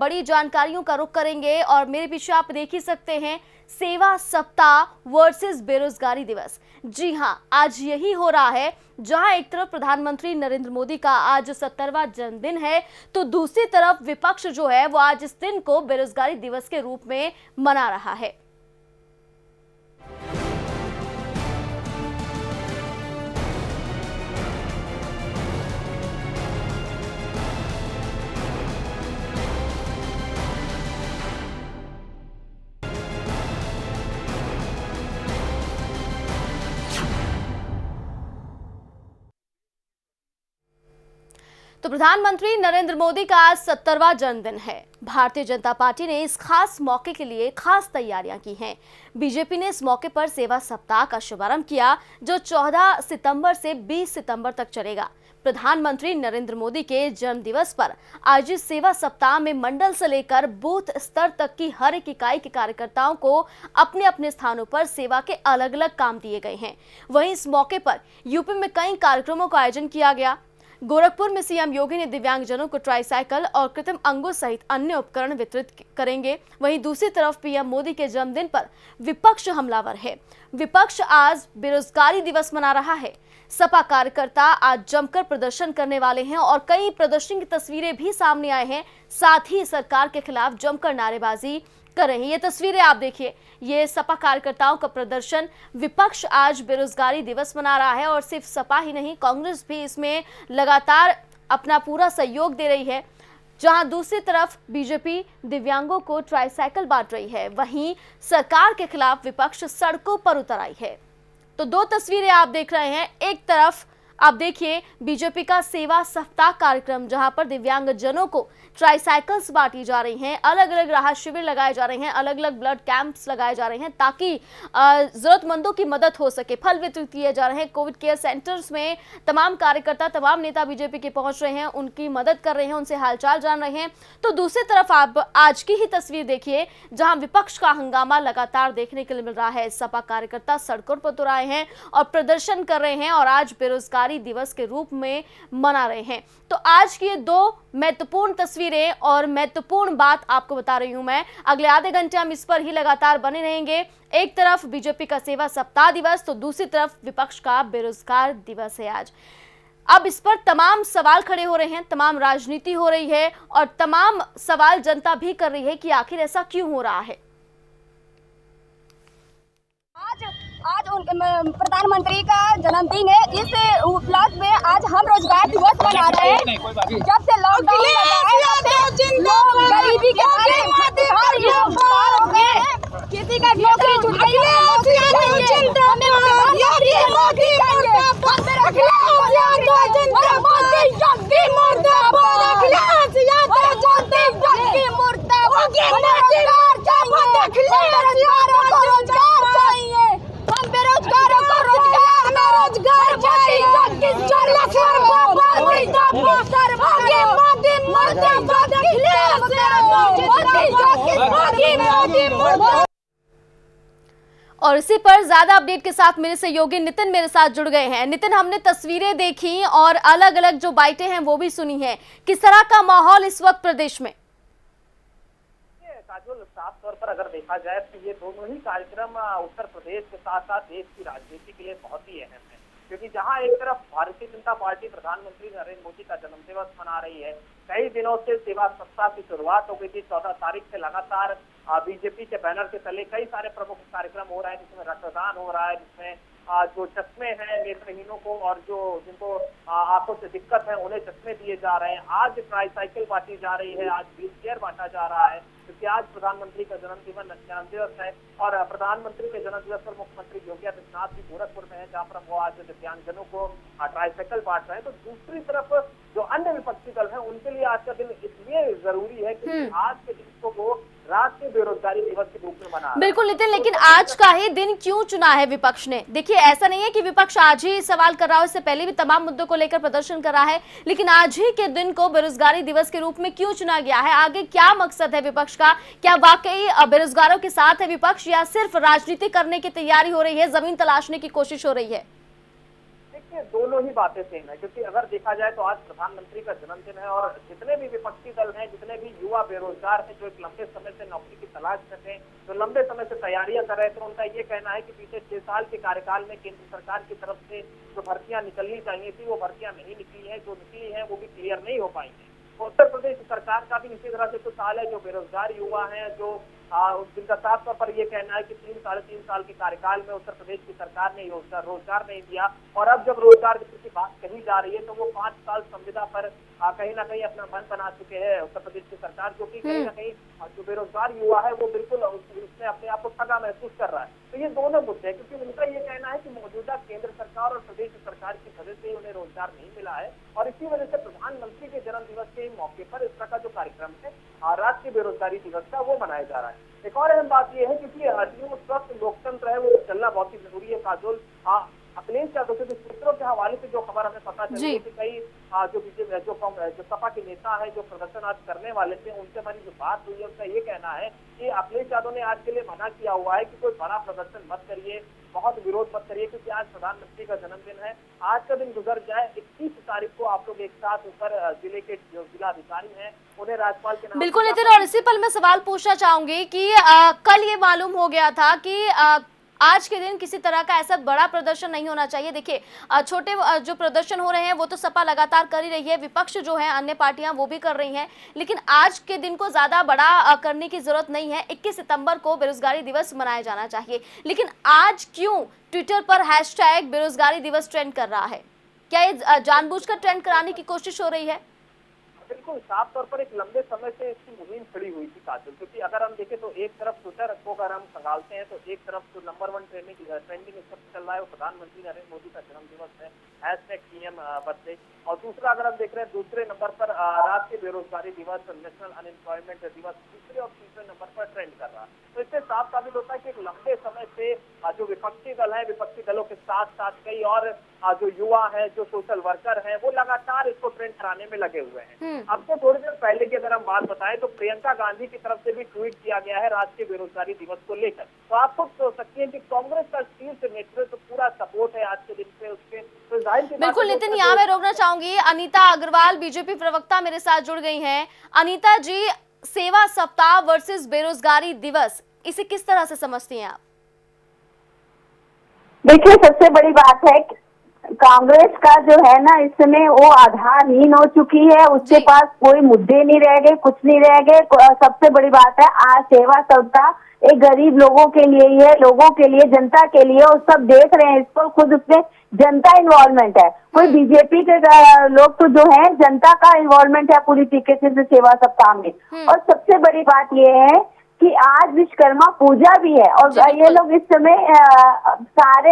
बड़ी जानकारियों का रुख करेंगे और मेरे पीछे आप देख ही सकते हैं सेवा सप्ताह वर्सेस बेरोजगारी दिवस। जी हां, आज यही हो रहा है। जहां एक तरफ प्रधानमंत्री नरेंद्र मोदी का आज 70वां जन्मदिन है, तो दूसरी तरफ विपक्ष जो है वो आज इस दिन को बेरोजगारी दिवस के रूप में मना रहा है। तो प्रधानमंत्री नरेंद्र मोदी का आज 70वां जन्मदिन है। भारतीय जनता पार्टी ने इस खास मौके के लिए खास तैयारियां की हैं। बीजेपी ने इस मौके पर सेवा सप्ताह का शुभारंभ किया, जो 14 सितंबर से 20 सितंबर तक चलेगा। प्रधानमंत्री नरेंद्र मोदी के जन्म दिवस पर आयोजित सेवा सप्ताह में मंडल से लेकर बूथ स्तर तक की हर एक इकाई के कार्यकर्ताओं को अपने अपने स्थानों पर सेवा के अलग अलग काम दिए गए हैं। वहीं इस मौके पर यूपी में कई कार्यक्रमों का आयोजन किया गया। गोरखपुर में सीएम योगी ने दिव्यांगजनों को ट्राईसाइकिल और कृत्रिम अंगों सहित अन्य उपकरण वितरित करेंगे। वहीं दूसरी तरफ पीएम मोदी के जन्मदिन पर विपक्ष हमलावर है। विपक्ष आज बेरोजगारी दिवस मना रहा है। सपा कार्यकर्ता आज जमकर प्रदर्शन करने वाले हैं और कई प्रदर्शन की तस्वीरें भी सामने आए हैं। साथ ही सरकार के खिलाफ जमकर नारेबाजी कर रहे हैं। ये तस्वीरें आप देखिए, ये सपा कार्यकर्ताओं का प्रदर्शन। विपक्ष आज बेरोजगारी दिवस मना रहा है और सिर्फ सपा ही नहीं, कांग्रेस भी इसमें लगातार अपना पूरा सहयोग दे रही है। जहां दूसरी तरफ बीजेपी दिव्यांगों को ट्राईसाइकिल बांट रही है, वहीं सरकार के खिलाफ विपक्ष सड़कों पर उतर आई है। तो दो तस्वीरें आप देख रहे हैं। एक तरफ आप देखिए बीजेपी का सेवा सप्ताह कार्यक्रम, जहां पर दिव्यांगजनों को ट्राईसाइकिल्स बांटी जा रही हैं, अलग अलग राहत शिविर लगाए जा रहे हैं, अलग अलग ब्लड कैंप्स लगाए जा रहे हैं ताकि जरूरतमंदों की मदद हो सके। फल वितरित किए जा रहे हैं। कोविड केयर सेंटर्स में तमाम कार्यकर्ता, तमाम नेता बीजेपी के पहुंच रहे हैं, उनकी मदद कर रहे हैं, उनसे हालचाल जान रहे हैं। तो दूसरी तरफ आप आज की ही तस्वीर देखिए, जहां विपक्ष का हंगामा लगातार देखने के लिए मिल रहा है। सपा कार्यकर्ता सड़कों पर उतर आए हैं और प्रदर्शन कर रहे हैं और आज बेरोजगारी दिवस के रूप में मना रहे हैं। तो आज की ये दो महत्वपूर्ण तस्वीरें और महत्वपूर्ण बात आपको बता रही हूं मैं। अगले आधे घंटे हम इस पर ही लगातार बने रहेंगे। एक तरफ बीजेपी का सेवा सप्ताह दिवस, तो दूसरी तरफ विपक्ष का बेरोजगार दिवस है आज। अब इस पर तमाम सवाल खड़े हो रहे हैं, तमाम राजनीति हो रही है और तमाम सवाल जनता भी कर रही है कि आखिर ऐसा क्यों हो रहा है। आज प्रधानमंत्री का जन्मदिन है। इस उपलक्ष्य में आज हम रोजगार दिवस मना रहे हैं। जब से लॉकडाउन लगा है, लोग गरीबी के मारे हर लोग हो गए हैं। किसी का नौकरी छूट गई है, और इसी पर ज्यादा अपडेट के साथ मेरे सहयोगी नितिन मेरे साथ जुड़ गए हैं। नितिन, हमने तस्वीरें देखी और अलग अलग जो बाइटें हैं वो भी सुनी हैं। किस तरह का माहौल इस वक्त प्रदेश में? काजोल, साफ तौर पर अगर देखा जाए तो ये दोनों ही कार्यक्रम उत्तर प्रदेश के साथ साथ देश की राजनीति के लिए बहुत ही अहम है, क्योंकि जहां एक तरफ भारतीय जनता पार्टी प्रधानमंत्री नरेंद्र मोदी का जन्मदिवस मना रही है। कई दिनों से सेवा सप्ताह की शुरुआत हो गई थी। 14 तारीख से लगातार बीजेपी के बैनर के तले कई सारे प्रमुख कार्यक्रम हो रहे हैं, जिसमें रक्तदान हो रहा है, जिसमें जो चश्मे हैं नेत्रहीनों को और जो जिनको आंखों से दिक्कत है उन्हें चश्मे दिए जा रहे हैं। आज ट्राईसाइकिल बांटी जा रही है, आज व्हील चेयर बांटा जा रहा है, क्योंकि आज प्रधानमंत्री का जन्मदिवस है। और प्रधानमंत्री के जन्मदिवस पर मुख्यमंत्री योगी आदित्यनाथ भी गोरखपुर में है, जहाँ पर वो आज दिव्यांगजनों को ट्राईसाइकिल बांट रहे हैं। तो दूसरी तरफ जो अन्य विपक्षी दल है उनके लिए आज का दिन इसलिए जरूरी है क्योंकि आज के दिन को वो राष्ट्रीय बेरोजगारी दिवस के रूप में मना। बिल्कुल नितिन, लेकिन आज का ही दिन क्यों चुना है विपक्ष ने? देखिए, ऐसा नहीं है कि विपक्ष आज ही सवाल कर रहा हो, इससे पहले भी तमाम मुद्दों को लेकर प्रदर्शन कर रहा है, लेकिन आज ही के दिन को बेरोजगारी दिवस के रूप में क्यों चुना गया है? आगे क्या मकसद है विपक्ष का? क्या वाकई बेरोजगारों के साथ है विपक्ष या सिर्फ राजनीति करने की तैयारी हो रही है, जमीन तलाशने की कोशिश हो रही है? ये दोनों ही बातें सेम है, क्योंकि अगर देखा जाए तो आज प्रधानमंत्री का जन्मदिन है और जितने भी विपक्षी दल हैं, जितने भी युवा बेरोजगार हैं जो एक लंबे समय से नौकरी की तलाश कर रहे हैं, जो लंबे समय से तैयारियां कर रहे थे, उनका ये कहना है कि पिछले 6 साल के कार्यकाल में केंद्र सरकार की तरफ से जो भर्तियां निकलनी चाहिए थी वो भर्तियां नहीं निकली है, जो निकली है वो भी क्लियर नहीं हो पाई है। तो उत्तर प्रदेश सरकार का भी इसी तरह से कुछ हाल है, जो बेरोजगार युवा हैं, जो जिनका साफ तौर पर ये कहना है कि 3-3.5 साल के कार्यकाल में उत्तर प्रदेश की सरकार ने रोजगार नहीं दिया, और अब जब रोजगार की बात कही जा रही है तो वो 5 साल संविदा पर कहीं ना कहीं अपना मन बना चुके हैं उत्तर प्रदेश की सरकार, जो कि कहीं ना कहीं जो बेरोजगार युवा है वो बिल्कुल उसने अपने आप को ठगा महसूस कर रहा है। तो ये दोनों मुद्दे हैं, क्योंकि उनका ये कहना है कि मौजूदा केंद्र सरकार और प्रदेश सरकार की वजह से उन्हें रोजगार नहीं मिला है, और इसी वजह से प्रधानमंत्री के जन्म दिवस के मौके पर इस तरह का जो कार्यक्रम है राष्ट्रीय बेरोजगारी दिवस का वो मनाया जा रहा है। एक और अहम बात यह है, क्योंकि जो स्वस्थ लोकतंत्र है वो चलना बहुत ही जरूरी है। काजोल, अखिलेश यादव के सूत्रों के हवाले से जो खबर हमें पता चली है कि कई जो बीजेपी जो सपा के नेता है जो प्रदर्शन आज करने वाले थे, उनसे हमारी जो बात हुई है उसका ये कहना है कि अखिलेश यादव ने आज के लिए मना किया हुआ है कि कोई बड़ा प्रदर्शन मत करिए, बहुत विरोध मत करिए, क्योंकि आज प्रधानमंत्री का जन्मदिन है। आज का दिन गुजर जाए, 21 तारीख को आप लोग एक साथ ऊपर जिले के जो जिला अधिकारी हैं उन्हें राज्यपाल के नाम। बिल्कुल नितिन, और इसी पर मैं सवाल पूछना चाहूंगी कि कल ये मालूम हो गया था कि आज के दिन किसी तरह का ऐसा बड़ा प्रदर्शन नहीं होना चाहिए। देखिए छोटे जो प्रदर्शन हो रहे हैं वो तो सपा लगातार कर ही रही है, विपक्ष जो है अन्य पार्टियां वो भी कर रही हैं, लेकिन आज के दिन को ज्यादा बड़ा करने की जरूरत नहीं है। 21 सितंबर को बेरोजगारी दिवस मनाया जाना चाहिए, लेकिन आज क्यों ट्विटर पर हैशटैग बेरोजगारी दिवस ट्रेंड कर रहा है? क्या ये जानबूझकर ट्रेंड कराने की कोशिश हो रही है? बिल्कुल साफ तौर पर एक लंबे समय से इसकी मुहिम खड़ी हुई थी काजल, क्योंकि अगर हम देखें तो एक तरफ ट्विटर को अगर हम खंगालते हैं तो एक तरफ जो नंबर 1 ट्रेंडिंग चल रहा है वो प्रधानमंत्री नरेंद्र मोदी का जन्मदिवस है, #PM बर्थडे, और दूसरा अगर हम देख रहे हैं दूसरे नंबर पर राष्ट्रीय बेरोजगारी दिवस, नेशनल अनएम्प्लॉयमेंट दिवस दूसरे और तीसरे नंबर पर ट्रेंड कर रहा है। तो इससे साफ साबित होता है कि एक लंबे समय से जो विपक्षी दल है, विपक्षी दलों के साथ साथ कई और जो युवा है, जो सोशल वर्कर हैं, वो लगातार इसको ट्रेंड कराने में लगे हुए हैं। अब से थोड़ी देर पहले की अगर हम बात बताएं तो प्रियंका गांधी की तरफ से भी ट्वीट किया गया है राष्ट्रीय बेरोजगारी दिवस को लेकर। तो आप खुद सोच सकती हैं कि कांग्रेस का शीर्ष नेतृत्व पूरा सपोर्ट है आज के दिन पे उसके। तो जाहिर बिल्कुल नितिन, यहाँ मैं रोकना चाहूंगी, अनीता अग्रवाल बीजेपी प्रवक्ता मेरे साथ जुड़ गई हैं। अनीता जी, सेवा सप्ताह वर्सेस बेरोजगारी दिवस, इसे किस तरह से समझती हैं आप? देखिए, सबसे बड़ी बात है कांग्रेस का जो है ना, इस समय वो आधारहीन हो चुकी है, उसके पास कोई मुद्दे नहीं रह गए, कुछ नहीं रह गए। सबसे बड़ी बात है आज सेवा सप्ताह एक गरीब लोगों के लिए ही है, लोगों के लिए, जनता के लिए, और सब देख रहे हैं इसको, खुद उसमें जनता इन्वॉल्वमेंट है। कोई बीजेपी के लोग तो जो है जनता का इन्वॉल्वमेंट है पूरी तरीके से सेवा सप्ताह में। और सबसे बड़ी बात ये है कि आज विश्वकर्मा पूजा भी है, और ये लोग इस समय सारे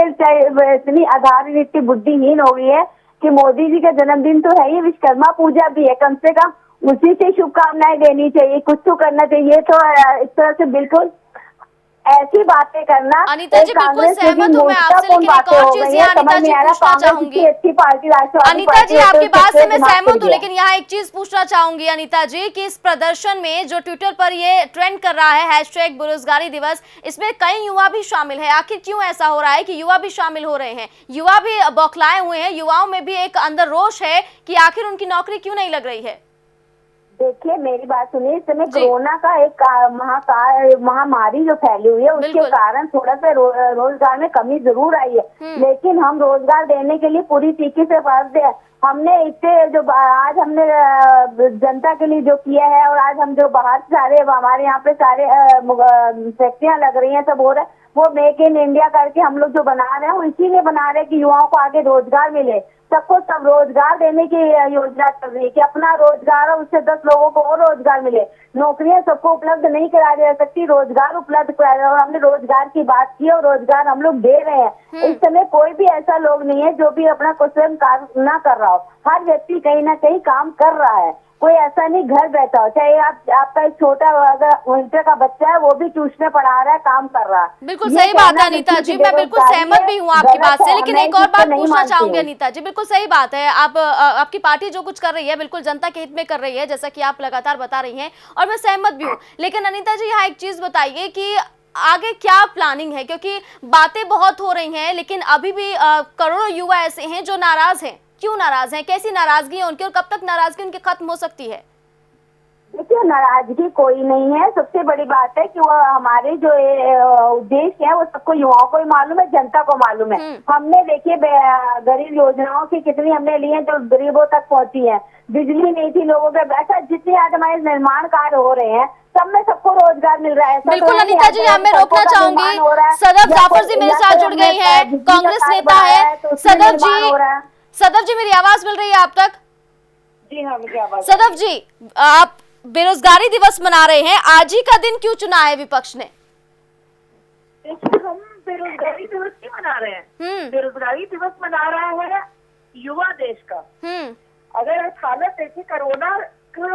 इतनी आधारहीन, इतनी बुद्धिहीन हो गई है कि मोदी जी का जन्मदिन तो है ही, विश्वकर्मा पूजा भी है, कम से कम उसी से शुभकामनाएं देनी चाहिए, कुछ तो करना चाहिए। तो इस तरह से बिल्कुल ऐसी बातें करना, अनीता जी बिल्कुल सहमत हूं मैं आपसे, लेकिन एक और चीज यहाँ अनीता जी पूछना चाहूंगी। अच्छी पार्टी राष्ट्रवादी अनीता जी आपकी बात से मैं सहमत हूँ, लेकिन यहाँ एक चीज पूछना चाहूंगी अनीता जी कि इस प्रदर्शन में जो ट्विटर पर ये ट्रेंड कर रहा है हैशटैग बेरोजगारी दिवस, इसमें कई युवा भी शामिल है। आखिर क्यों ऐसा हो रहा है कि युवा भी शामिल हो रहे हैं? युवा भी बौखलाए हुए हैं, युवाओं में भी एक अंदर रोष है कि आखिर उनकी नौकरी क्यों नहीं लग रही है। देखिए, मेरी बात सुनिए, इस समय कोरोना का एक महामारी जो फैली हुई है उसके कारण थोड़ा सा रोजगार में कमी जरूर आई है, लेकिन हम रोजगार देने के लिए पूरी तरीके से बाध्य है। हमने इतने जो आज हमने जनता के लिए जो किया है, और आज हम जो बाहर सारे हमारे यहाँ पे सारे फैक्ट्रियां लग रही हैं, सब हो रहा है, वो मेक इन इंडिया करके हम लोग जो बना रहे हैं वो इसीलिए बना रहे हैं कि युवाओं को आगे रोजगार मिले, सबको सब रोजगार देने की योजना चल रही है कि अपना रोजगार हो, उससे 10 लोगों को और रोजगार मिले। नौकरियां सबको उपलब्ध नहीं कराई जा सकती, रोजगार उपलब्ध कराया, और हमने रोजगार की बात की और रोजगार हम लोग दे रहे हैं। इस समय कोई भी ऐसा लोग नहीं है जो भी अपना स्वयं कार्य ना कर रहा हो, हर व्यक्ति कहीं ना कहीं काम कर रहा है, कोई ऐसा नहीं घर बैठा हो। चाहे आपका एक छोटा अगर इंटर का बच्चा है वो भी ट्यूशन पढ़ा रहा है, काम कर रहा है। बिल्कुल सही बात है अनीता जी, मैं बिल्कुल सहमत भी हूँ आपकी बात से, लेकिन एक और बात पूछना चाहूंगी अनीता जी। बिल्कुल सही बात है, आपकी पार्टी जो कुछ कर रही है बिल्कुल जनता के हित में कर रही है, जैसा कि आप लगातार बता रही हैं, और मैं सहमत भी हूँ। लेकिन अनीता जी यहाँ एक चीज बताइए कि आगे क्या प्लानिंग है, क्योंकि बातें बहुत हो रही हैं लेकिन अभी भी करोड़ों युवा ऐसे हैं जो नाराज हैं। क्यों नाराज हैं, कैसी नाराजगी है उनकी और कब तक नाराजगी उनकी खत्म हो सकती है? देखिए, नाराजगी कोई नहीं है। सबसे बड़ी बात है कि वो हमारे जो उद्देश्य है वो सबको युवाओं को ही मालूम है, जनता को मालूम है। हमने देखिए गरीब योजनाओं की कितनी हमने ली है जो गरीबों तक पहुंची है। बिजली नहीं थी लोगों के, ऐसा जितने आज हमारे निर्माण कार्य हो रहे हैं सब में सबको रोजगार मिल रहा है। बिल्कुल अनीता जी, यहाँ मैं रोकना चाहूंगी, सदफ जाफर जी मेरे साथ जुड़ गई है, कांग्रेस नेता है। सदफ जी मेरी आवाज मिल रही है आप तक? जी हाँ, मुझे आवाज। सदफ जी, आप बेरोजगारी दिवस मना रहे हैं, आज ही का दिन क्यों चुना है विपक्ष ने? देखिए, हम बेरोजगारी दिवस क्यों मना रहे हैं? बेरोजगारी दिवस मना रहा है युवा देश का। अगर हालत देखे कोरोना को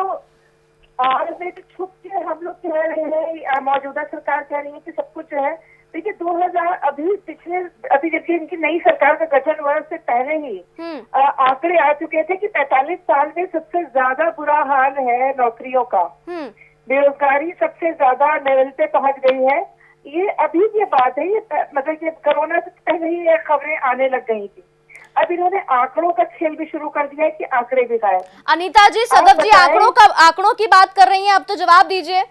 और में तो छुप के हम लोग कह रहे हैं, मौजूदा सरकार कह रही है कि सब कुछ है। देखिए 2000 अभी जबकि इनकी नई सरकार का गठन हुआ उससे पहले ही आंकड़े आ चुके थे कि 45 साल में सबसे ज्यादा बुरा हाल है नौकरियों का। बेरोजगारी सबसे ज्यादा लेवल पे पहुंच गई है। ये अभी ये बात है, ये मतलब कि कोरोना से पहले ही ये खबरें आने लग गई थी। अब इन्होंने आंकड़ों का खेल भी शुरू कर दिया है कि आंकड़े भी गायब। अनीता जी, सदफ जी आंकड़ों की बात कर रही हैं, अब तो जवाब दीजिए।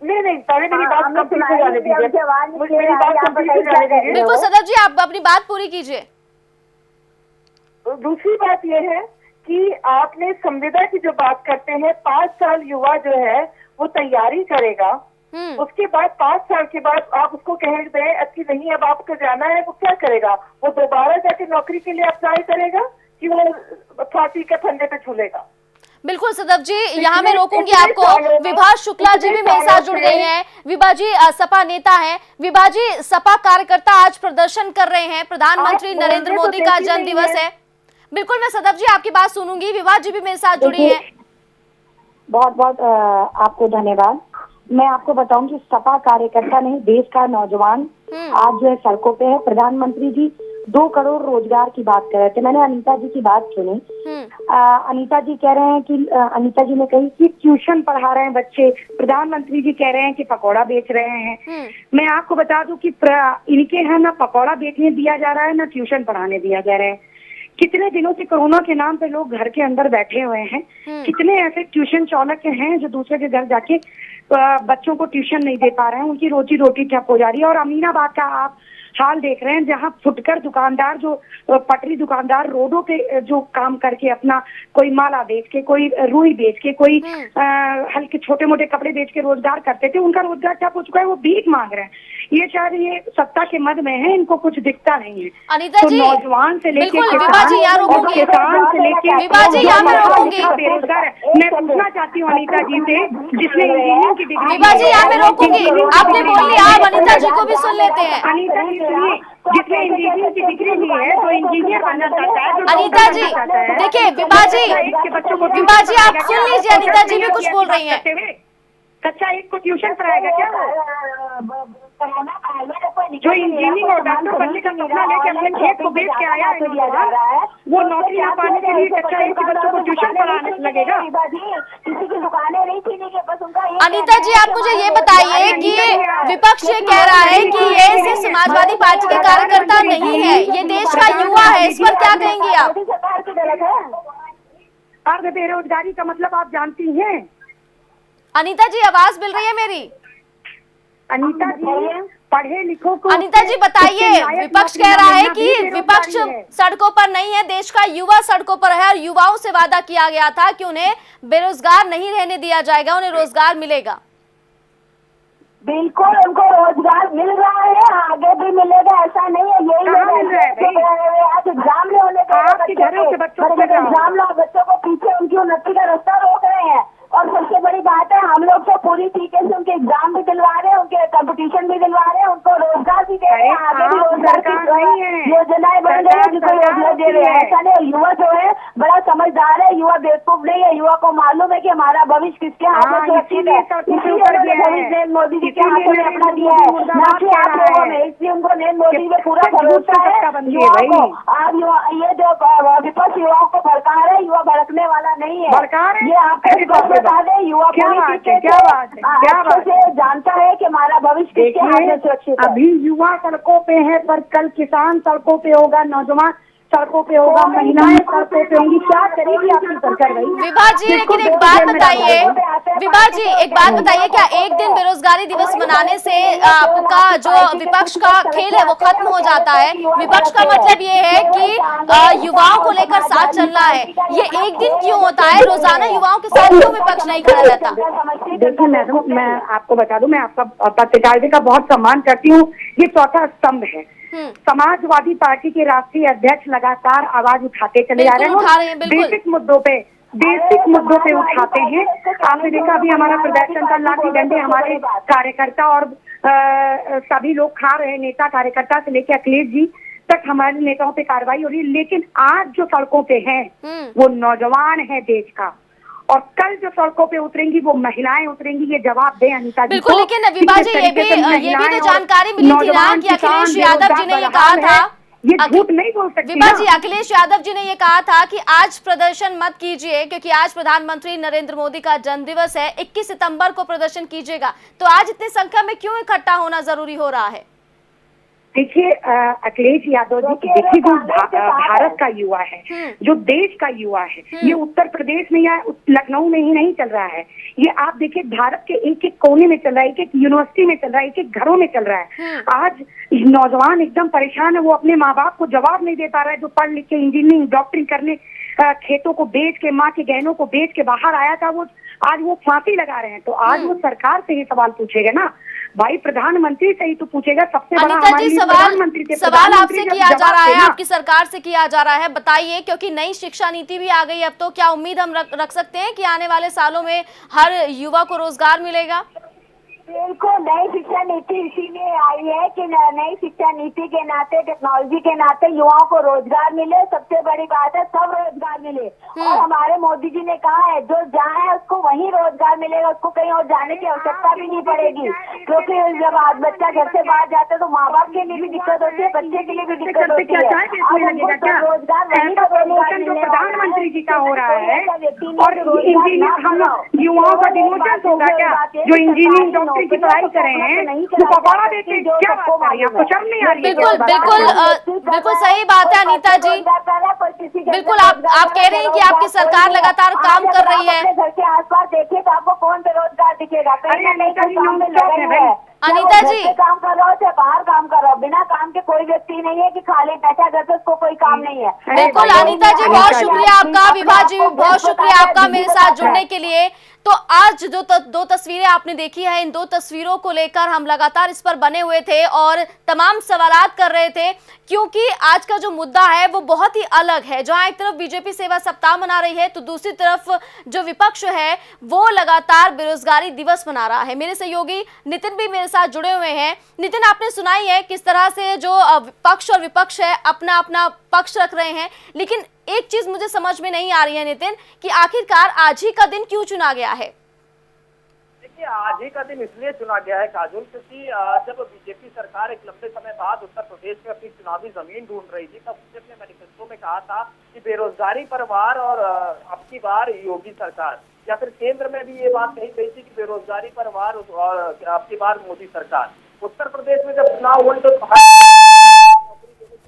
नहीं, पहले मेरी बात कंप्लीट हो जाने दीजिए। मेरी बात कंप्लीट हो जाने दीजिए। बिल्कुल सदफ जी, आप अपनी बात पूरी कीजिए। दूसरी बात यह है कि आपने संविदा की जो बात करते हैं, 5 साल युवा जो है वो तैयारी करेगा, उसके बाद 5 साल के बाद आप उसको कह दें कि नहीं अब आपको जाना है, वो क्या करेगा? वो दोबारा जाके नौकरी के लिए अप्लाई करेगा कि वो फांसी के फंदे पे झूलेगा? बिल्कुल सदफ जी, यहाँ मैं रोकूंगी आपको। विभा शुक्ला जी भी मेरे साथ जुड़ गई हैं। विभा जी सपा नेता हैं। विभा जी, सपा कार्यकर्ता आज प्रदर्शन कर रहे हैं, प्रधानमंत्री नरेंद्र मोदी का जन्म दिवस है। बिल्कुल, मैं सदफ जी आपकी बात सुनूंगी। विभा जी भी मेरे साथ जुड़ी है। बहुत बहुत आपको धन्यवाद। मैं आपको बताऊं कि सपा कार्यकर्ता नहीं, देश का नौजवान आज जो है सड़कों पे है। प्रधानमंत्री जी 2 करोड़ रोजगार की बात कर रहे थे। मैंने अनीता जी की बात सुनी। अनीता जी कह रहे हैं कि अनीता जी ने कही कि ट्यूशन पढ़ा रहे हैं बच्चे, प्रधानमंत्री जी कह रहे हैं कि पकौड़ा बेच रहे हैं। मैं आपको बता दूं कि इनके यहाँ ना पकौड़ा बेचने दिया जा रहा है ना ट्यूशन पढ़ाने दिया जा रहा है। कितने दिनों से कोरोना के नाम पे लोग घर के अंदर बैठे हुए हैं। कितने ऐसे ट्यूशन चालक हैं जो दूसरे के घर जाके बच्चों को ट्यूशन नहीं दे पा रहे हैं, उनकी रोजी रोटी ठप हो जा रही है। और अमीनाबाद का आप हाल देख रहे हैं, जहां फुटकर दुकानदार, जो पटरी दुकानदार रोडों पे जो काम करके अपना कोई माला बेच के, कोई रुई बेच के, कोई हल्के छोटे मोटे कपड़े बेच के रोजगार करते थे, उनका रोजगार ठप हो चुका है। वो भीख मांग रहे हैं। ये शायद ये सत्ता के मद में है, इनको कुछ दिखता नहीं है। अनीता जी, नौजवान से लेके किसान से लेके बेरोजगार है। मैं पूछना चाहती हूँ अनीता जी से, जिसने इंजीनियरिंग की डिग्री, विभा जी यहाँ मैं रोकूंगी, आपने बोल लिया, आप अनीता जी को भी सुन लेते हैं। अनीता जी सुनिए, जिसने इंजीनियरिंग की डिग्री ली है तो इंजीनियर बनना चाहता है। अनीता जी देखिए, विभा जी आप सुन लीजिए, अनीता जी भी कुछ बोल रही हैं। कक्षा 1 को ट्यूशन पढ़ाएगा क्या? जो इंजीनियरिंग और डॉक्टर बनने का सपना लेके अपने खेत को बेच के आया है, वो नौकरी ना पाने के लिए कक्षा 1 के बच्चों को ट्यूशन पढ़ाने लगेगा। किसी की दुकानें नहीं थी, बस उनका। अनीता जी, आप मुझे ये बताइए कि विपक्ष ये कह रहा है कि ये सिर्फ समाजवादी पार्टी के कार्यकर्ता नहीं है, ये देश का युवा है, इस पर क्या कहेंगी आप? सरकार की गलत है। अर्ध बेरोजगारी का मतलब आप जानती हैं? अनीता जी, आवाज मिल रही है मेरी? अनीता जी, पढ़े लिखो को। अनीता जी बताइए, विपक्ष कह रहा है कि विपक्ष सड़कों पर नहीं है, देश का युवा सड़कों पर है और युवाओं से वादा किया गया था कि उन्हें बेरोजगार नहीं रहने दिया जाएगा, उन्हें रोजगार मिलेगा। बिल्कुल, उनको रोजगार मिल रहा है, आगे भी मिलेगा, ऐसा नहीं है। यही आज एग्जाम ले होने का एग्जाम लो, बच्चों को पीछे उनकी उन्नति का रास्ता रोक रहे हैं। और सबसे बड़ी बात है, हम लोग तो पूरी तरीके से उनके एग्जाम भी दिलवा रहे हैं, उनके कंपटीशन भी दिलवा रहे हैं, उनको रोजगार भी दे रहे हैं, आगे भी रोजगार की योजनाएं बन रही है, जिनको रोजगार दे रहे हैं। ऐसा नहीं, युवा जो है बड़ा समझदार है, युवा बेवकूफ नहीं है। युवा को मालूम है कि हमारा भविष्य किसके हाथ में सुरक्षित है। नरेंद्र मोदी जी के हाथों में अपना दिया है, ना कि आप लोगों में। इसलिए उनको नरेंद्र मोदी में पूरा भरोसा है। युवाओं को आज ये जो विपक्ष युवाओं को भड़का रहे, युवा भड़कने वाला नहीं है। ये आपको बता दें, युवा अच्छे से जानता है कि हमारा भविष्य किसके हाथ में सुरक्षित है। अभी युवा सड़कों पे है, पर कल किसान सड़कों पे होगा, नौजवान सड़कों पे होगा, महिलाएं सड़कों पे होंगी। क्या करेगी आपकी सरकार भाई? विभा जी, लेकिन एक बात बताइए, विभा जी एक बात बताइए, क्या एक दिन बेरोजगारी दिवस मनाने से आपका जो विपक्ष का खेल है वो खत्म हो जाता है? विपक्ष का मतलब ये है कि युवाओं को लेकर साथ चलना है। ये एक दिन क्यों होता है? रोजाना युवाओं के साथ क्यों विपक्ष नहीं खड़ा रहता? देखिए मैडम, मैं आपको बता दूं, मैं आपका पत्रकारिता का बहुत सम्मान करती हूँ। ये चौथा स्तंभ है। समाजवादी पार्टी के राष्ट्रीय अध्यक्ष लगातार आवाज उठाते चले जा रहे हैं, बेसिक मुद्दों पे उठाते हैं। आपने देखा अभी हमारा प्रदर्शन का लाठी डंडे हमारे कार्यकर्ता और सभी लोग खा रहे हैं, नेता कार्यकर्ता से लेकर अखिलेश जी तक हमारे नेताओं पे कार्रवाई हो रही है। लेकिन आज जो सड़कों पे हैं वो नौजवान है देश का, और कल जो सड़कों पे उतरेंगी वो महिलाएं उतरेंगी। ये जवाब दें अनीता जी। बिल्कुल, लेकिन विभा जी ये भी तो जानकारी मिली थी ना कि अखिलेश यादव जी ने ये कहा था, ये झूठ नहीं बोल सकती विभा जी, अखिलेश यादव जी ने ये कहा था कि आज प्रदर्शन मत कीजिए क्योंकि आज प्रधानमंत्री नरेंद्र मोदी का जन्मदिवस है, 21 सितंबर को प्रदर्शन कीजिएगा। तो आज इतनी संख्या में क्यों इकट्ठा होना जरूरी हो रहा है? देखिए अखिलेश यादव जी, देखिए जो भारत का युवा है, जो देश का युवा है, ये उत्तर प्रदेश में या लखनऊ में ही नहीं चल रहा है। ये आप देखिए भारत के एक एक कोने में चल रहा है, एक एक यूनिवर्सिटी में चल रहा है, एक एक घरों में चल रहा है। आज नौजवान एकदम परेशान है, वो अपने माँ बाप को जवाब नहीं दे पा रहा है। जो पढ़ लिख के इंजीनियरिंग डॉक्टरी करने खेतों को बेच के, माँ के गहनों को बेच के बाहर आया था, वो आज वो फांसी लगा रहे हैं। तो आज वो सरकार से ये सवाल पूछेगा ना भाई, प्रधानमंत्री से ही तो पूछेगा। सबसे बड़ा हमारे लिए प्रधानमंत्री से सवाल आपसे किया जा रहा है, आपकी सरकार से किया जा रहा है। बताइए, क्योंकि नई शिक्षा नीति भी आ गई अब, तो क्या उम्मीद हम रख सकते हैं कि आने वाले सालों में हर युवा को रोजगार मिलेगा? बिल्कुल, नई शिक्षा नीति इसीलिए आई है कि नई शिक्षा नीति के नाते, टेक्नोलॉजी के नाते युवाओं को रोजगार मिले। सबसे बड़ी बात है सब रोजगार मिले। और हमारे मोदी जी ने कहा है जो जहाँ है उसको वहीं रोजगार मिलेगा, उसको कहीं और जाने की आवश्यकता भी नहीं पड़ेगी। क्योंकि जब बच्चा घर से बाहर जाता है तो माँ बाप के लिए भी दिक्कत होती है, बच्चे के लिए भी दिक्कत होती है। रोजगार प्रधानमंत्री जी का हो रहा है, और इंजीनियर हम युवाओं का डिमोशन होगा क्या? जो इंजीनियरिंग डॉक्टरी की पढ़ाई कर रहे हैं वो पकड़ा देते हैं, क्या बात कर रही है? आपको शर्म नहीं आ रही है? बिल्कुल सही बात है अनीता जी। बिल्कुल आप कह रहे हैं कि आपकी सरकार लगातार काम कर रही है। घर के आसपास देखिए तो आपको कौन बेरोजगार दिखेगा? अनीता जी, काम कर रहा हो चाहे बाहर काम कर रहा हो, बिना काम के कोई व्यक्ति नहीं है कि खाली बैठा घर पे उसको कोई काम नहीं है। बिल्कुल अनीता जी, बहुत शुक्रिया आपका। विभा जी, बहुत शुक्रिया आपका मेरे साथ जुड़ने के लिए। तो आज जो दो तस्वीरें आपने देखी है, इन दो तस्वीरों को लेकर हम लगातार इस पर बने हुए थे और तमाम सवालात कर रहे थे, क्योंकि आज का जो मुद्दा है वो बहुत ही अलग है। जहां एक तरफ बीजेपी सेवा सप्ताह मना रही है तो दूसरी तरफ जो विपक्ष है वो लगातार बेरोजगारी दिवस मना रहा है। मेरे सहयोगी नितिन भी मेरे साथ जुड़े हुए हैं। नितिन, आपने सुनाई है किस तरह से जो पक्ष और विपक्ष है अपना अपना पक्ष रख रहे हैं, लेकिन एक चीज मुझे समझ में नहीं आ रही है नितिन, कि आखिरकार आज ही का दिन क्यों चुना गया है? देखिए, आज ही का दिन इसलिए चुना गया है काजोल, क्योंकि जब बीजेपी सरकार एक लंबे समय बाद उत्तर प्रदेश में अपनी चुनावी जमीन ढूंढ रही थी, तब उसने अपने मैनिफेस्टो में कहा था कि बेरोजगारी पर वार और अब की बार योगी सरकार, या फिर केंद्र में भी ये बात कही गई थी कि बेरोजगारी पर वार और अब की बार मोदी सरकार। उत्तर प्रदेश में जब चुनाव हुए तो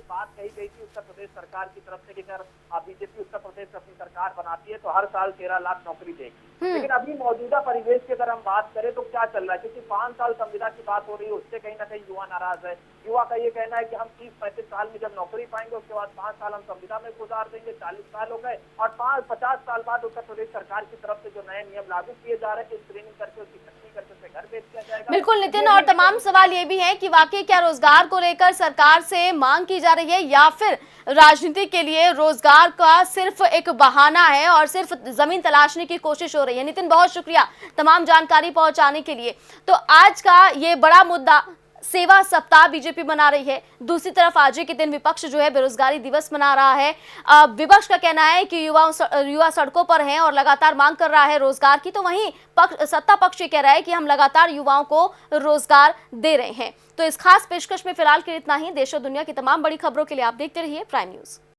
बात कही गई थी उत्तर प्रदेश सरकार की तरफ से कि अगर बीजेपी उत्तर प्रदेश में अपनी सरकार बनाती है तो हर साल 13 लाख नौकरी देगी। लेकिन अभी मौजूदा परिवेश की अगर हम बात करें तो क्या चल रहा है, क्योंकि 5 साल संविदा की बात हो रही है, उससे कहीं ना कहीं युवा नाराज है। युवा का ये कहना है कि हम 30-35 साल में जब नौकरी पाएंगे उसके बाद 5 साल हम संविदा में गुजार देंगे, 40 साल हो गए और 50 साल बाद उत्तर प्रदेश सरकार की तरफ से जो नए नियम लागू किए जा रहे हैं, स्क्रीनिंग करके उसकी छटनी करके उसे घर भेज दिया जाएगा। बिल्कुल नितिन, और तमाम सवाल ये भी है कि वाकई क्या रोजगार को लेकर सरकार से मांग की जा रही है या फिर राजनीति के लिए रोजगार का सिर्फ एक बहाना है और सिर्फ जमीन तलाशने की कोशिश हो रही है। नितिन, बहुत शुक्रिया तमाम जानकारी पहुंचाने के लिए। तो आज का ये बड़ा मुद्दा सेवा सप्ताह बीजेपी मना रही है, दूसरी तरफ आज के दिन विपक्ष जो है बेरोजगारी दिवस मना रहा है। विपक्ष का कहना है कि युवा सड़कों पर हैं और लगातार मांग कर रहा है रोजगार की, तो वहीं सत्ता पक्ष ये कह रहा है कि हम लगातार युवाओं को रोजगार दे रहे हैं। तो इस खास पेशकश में फिलहाल के लिए इतना ही। देश और दुनिया की तमाम बड़ी खबरों के लिए आप देखते रहिए प्राइम न्यूज।